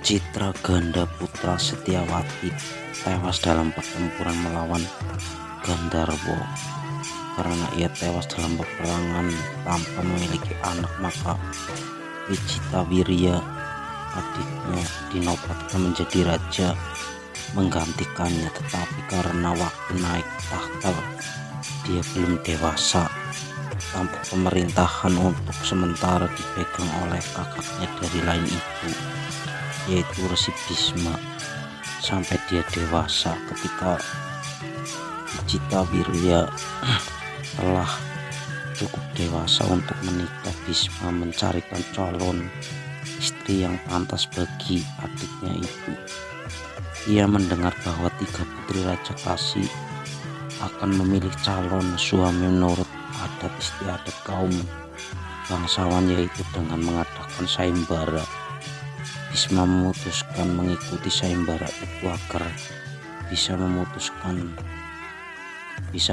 Citra Ganda Putra Setyawati tewas dalam pertempuran melawan Gandharwa. Karena ia tewas dalam peperangan tanpa memiliki anak, maka Wicitawirya, adiknya, dinobatkan menjadi raja menggantikannya. Tetapi karena waktu naik tahta dia belum dewasa, tampuk pemerintahan untuk sementara dipegang oleh kakaknya dari lain ibu, yaitu Resi Bisma, sampai dia dewasa. Ketika Wicitawirya telah cukup dewasa untuk menikah, Bisma mencarikan calon istri yang pantas bagi adiknya itu. Ia mendengar bahwa 3 putri Raja Kasi akan memilih calon suami menurut adat istiadat kaum bangsawan, yaitu dengan mengadakan sayembara. Bisma memutuskan mengikuti sayembara itu agar bisa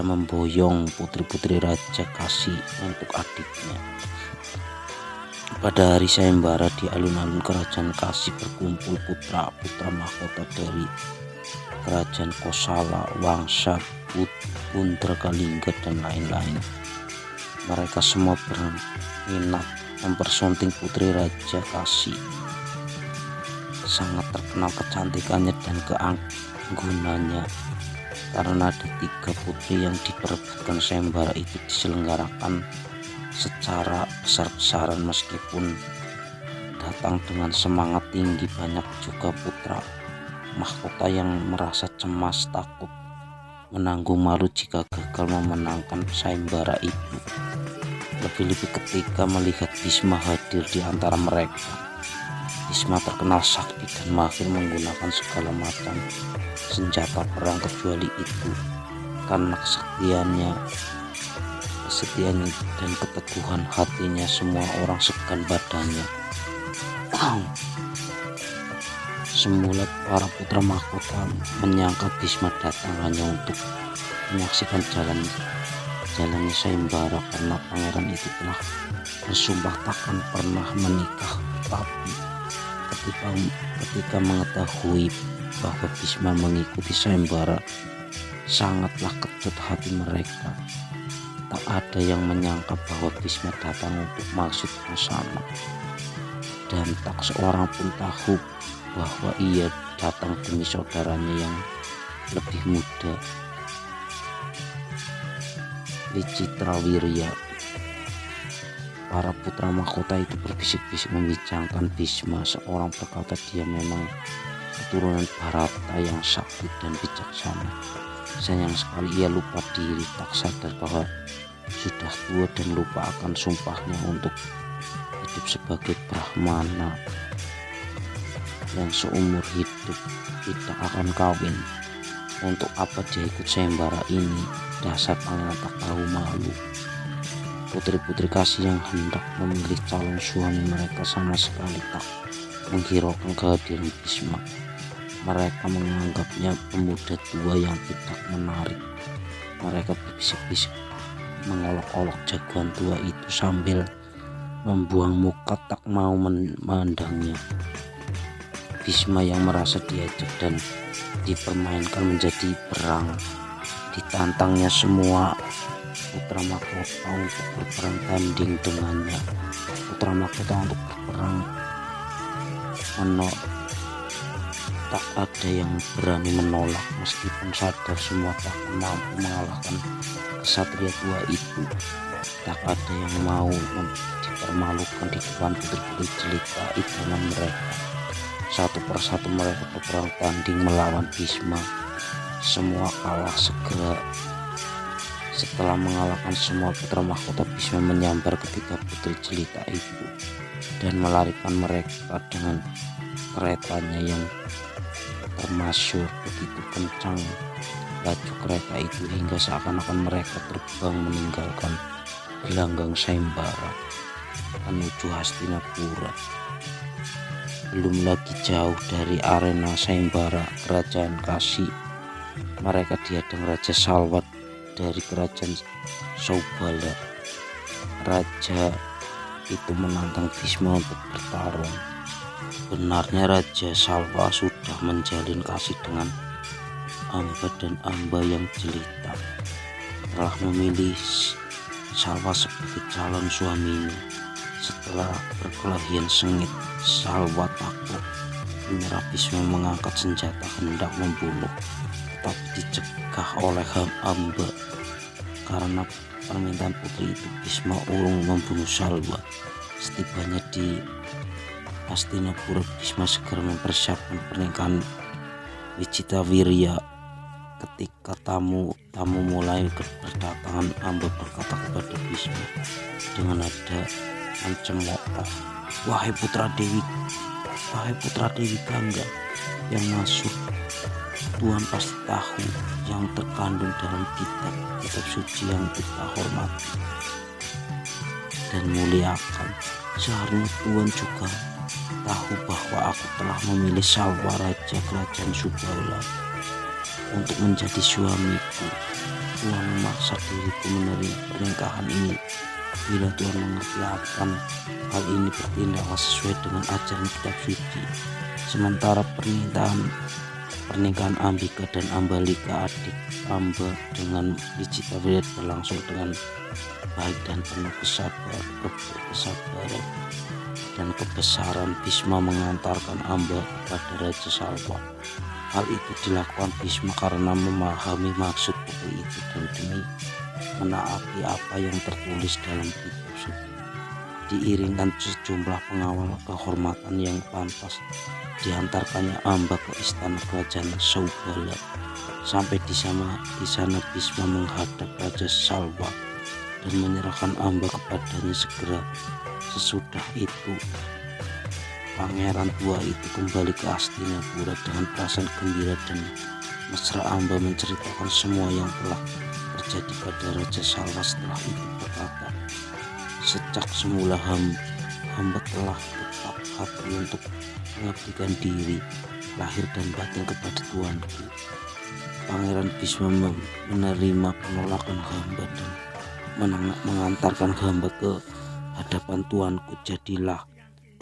memboyong putri-putri Raja Kasi untuk adiknya. Pada hari sayembara di alun-alun kerajaan Kasi berkumpul putra-putra mahkota dari kerajaan Kosala, Wangsa, Pundrakalingga, dan lain-lain. Mereka semua berminat mempersunting putri Raja Kasi. Sangat terkenal kecantikannya dan keanggunannya. Karena ada 3 putri yang diperebutkan, sayembara itu diselenggarakan secara besar-besaran. Meskipun datang dengan semangat tinggi, banyak juga putra mahkota yang merasa cemas, takut menanggung malu jika gagal memenangkan sayembara itu. Lebih-lebih ketika melihat Bisma hadir di antara mereka. Bisma terkenal sakti dan mahir menggunakan segala macam senjata perang kecuali itu. Karena kesetiaannya dan keteguhan hatinya, semua orang segan badannya. Semula para putra mahkota menyangka Bisma datang hanya untuk menyaksikan jalannya sayembara, karena pangeran itu telah bersumpah takkan pernah menikah. Tapi ketika mengetahui bahwa Bisma mengikuti sayembara, sangatlah kecut hati mereka. Tak ada yang menyangka bahwa Bisma datang untuk maksud yang sama, dan tak seorang pun tahu bahwa ia datang demi saudaranya yang lebih muda, Wicitrawirya. Para putra mahkota itu berbisik-bisik membincangkan Bisma. Seorang berkata dia memang keturunan Bharata yang sakti dan bijaksana. Sayang sekali ia lupa diri, tak sadar bahwa sudah tua dan lupa akan sumpahnya untuk hidup sebagai Brahmana yang seumur hidup tidak akan kawin. Untuk apa dia ikut sayembara ini? Dasar pangeran tak tahu malu. Putri-putri Kasi yang hendak memilih calon suami mereka sama sekali tak menghiraukan kehadiran Bisma. Mereka menganggapnya pemuda tua yang tidak menarik. Mereka berbisik-bisik mengolok-olok jagoan tua itu sambil membuang muka tak mau memandangnya. Bisma yang merasa diajak dan dipermainkan menjadi perang. Ditantangnya semua putra mahkota untuk berperang tanding dengannya. Putra mahkota untuk berperang tak ada yang berani menolak, meskipun sadar semua tak mampu mengalahkan kesatria tua itu. Tak ada yang mau dipermalukan di depan putri-putri jelita idaman mereka. Satu persatu mereka berperang tanding melawan Bisma. Semua kalah segera. Setelah mengalahkan semua putra mahkota, Bisma menyambar ketiga putri jelita itu dan melarikan mereka dengan keretanya yang termasyur. Begitu kencang laju kereta itu hingga seakan-akan mereka terbang meninggalkan gelanggang sayembara menuju Hastinapura. Belum lagi jauh dari arena sayembara kerajaan Kasi, mereka dihadang Raja Salwa dari kerajaan Saubala. Raja itu menantang Bisma untuk bertarung. Sebenarnya Raja Salwa sudah menjalin kasih dengan Amba, dan Amba yang jelita telah memilih Salwa sebagai calon suaminya. Setelah perkelahian sengit, Salwa takut menyerah. Bhisma mengangkat senjata hendak membunuh, tetapi dicegah oleh Amba. Karena permintaan putri itu, Bhisma urung membunuh Salwa. Setibanya di Hastinapura, Bhisma segera mempersiapkan pernikahan Wicitawirya. Ketika tamu mulai berdatangan, Amba berkata kepada Bhisma dengan nada mencemooh, wahai putra Dewi Gangga yang masuk, Tuhan pasti tahu yang terkandung dalam kitab suci yang kita hormati dan muliakan. Seharusnya Tuhan juga tahu bahwa aku telah memilih Salwa, raja kerajaan Subala, untuk menjadi suamiku. Tuhan memaksa diriku menerima pernikahan ini. Bila Tuhan mengerti akan hal ini, bertindaklah sesuai dengan ajaran kitab suci. Sementara pernikahan Ambika dan Ambalika, adik Amba, dengan Wicitawirya berlangsung dengan baik dan penuh kesabaran dan kebesaran. Bhisma mengantarkan Amba kepada Raja Salwa. Hal itu dilakukan Bhisma karena memahami maksud putri itu dan demi menaati apa yang tertulis dalam kitab suci. Diiringkan sejumlah pengawal kehormatan yang pantas, diantarkannya Amba ke istana kerajaan Subala. Sampai di sana Bhisma menghadap Raja Salwa dan menyerahkan Amba kepadanya segera. Sesudah itu pangeran tua itu kembali ke Hastinapura dengan perasaan gembira dan mesra. Amba menceritakan semua yang telah terjadi pada Raja Salwa. Setelah itu berkata, sejak semula hamba telah tetap hati untuk mengabdikan diri lahir dan batin kepada Tuanku. Pangeran Bhisma menerima penolakan hamba dan mengantarkan hamba ke hadapan Tuanku. Jadilah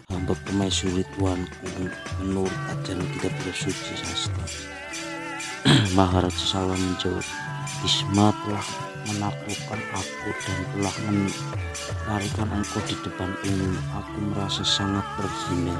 hamba permaisuri Tuanku menurut ajaran kitab suci sastra. Maharaja Salwa menjawab, Bhisma telah menaklukkan aku dan telah menarikan engkau di depan umum. Aku merasa sangat terhina.